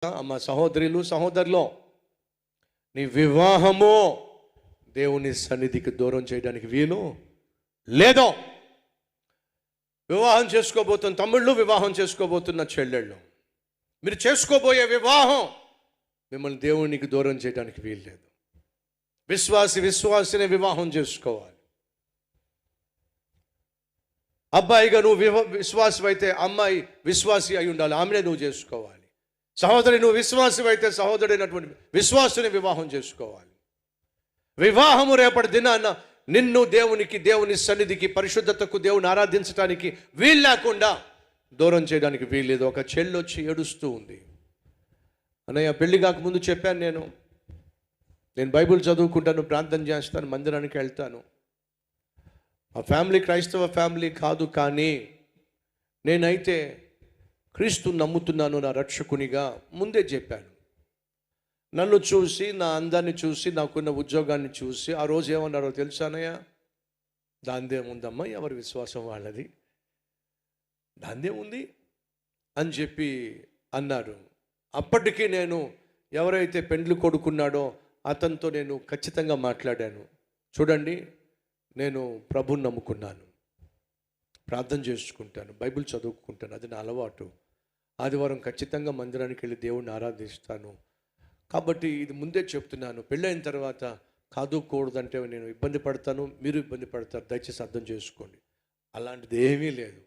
అమ్మ సహోదరులు సహోదరులు, నీ వివాహము దేవుని సన్నిధికి దూరం చేయడానికి వీలు లేదు. వివాహం చేసుకోబోతున్న తమ్ముళ్ళు, వివాహం చేసుకోబోతున్న చెల్లెళ్ళు, మీరు చేసుకోబోయే వివాహం మిమ్మల్ని దేవునికి దూరం చేయడానికి వీలు లేదు. విశ్వాసిని వివాహం చేసుకోవాలి. అబ్బాయిగా నువ్వు విశ్వాసి అయితే అమ్మాయి విశ్వాసి అయి ఉండాలి, ఆమెనే నువ్వు చేసుకోవాలి. సహోదరి, నువ్వు విశ్వాసి అయితే సహోదరుడైనటువంటి విశ్వాసుని వివాహం చేసుకోవాలి. వివాహము రేపటి దినాన్న నిన్ను దేవుని సన్నిధికి, పరిశుద్ధతకు, దేవుని ఆరాధించడానికి వీలు లేకుండా దూరం చేయడానికి వీల్లేదు. ఒక చెల్లి వచ్చి ఏడుస్తూ ఉంది. అన్నయ్య, పెళ్లి కాకముందు చెప్పాను, నేను బైబిల్ చదువుకుంటాను, ప్రార్థన చేస్తాను, మందిరానికి వెళ్తాను. ఆ ఫ్యామిలీ క్రైస్తవ ఫ్యామిలీ కాదు, కానీ నేనైతే క్రీస్తు నమ్ముతున్నాను నా రక్షకునిగా ముందే చెప్పాను. నన్ను చూసి, నా అందాన్ని చూసి, నాకున్న ఉద్యోగాన్ని చూసి ఆ రోజు ఏమన్నారో తెలుసానయ్య? దాందేముందమ్మా, ఎవరి విశ్వాసం వాళ్ళది, దాందేముంది అని చెప్పి అన్నారు. అప్పటికీ నేను ఎవరైతే పెండ్లి కొడుకున్నాడో అతనితో నేను ఖచ్చితంగా మాట్లాడాను. చూడండి, నేను ప్రభుని నమ్ముకున్నాను, ప్రార్థన చేసుకుంటాను, బైబిల్ చదువుకుంటాను, అది నా అలవాటు. ఆదివారం ఖచ్చితంగా మందిరానికి వెళ్ళి దేవుణ్ణి ఆరాధిస్తాను. కాబట్టి ఇది ముందే చెప్తున్నాను, పెళ్ళైన తర్వాత కాదుకూడదంటే నేను ఇబ్బంది పడతాను, మీరు ఇబ్బంది పడతారు, దయచేసి అర్థం చేసుకోండి. అలాంటిది ఏమీ లేదు.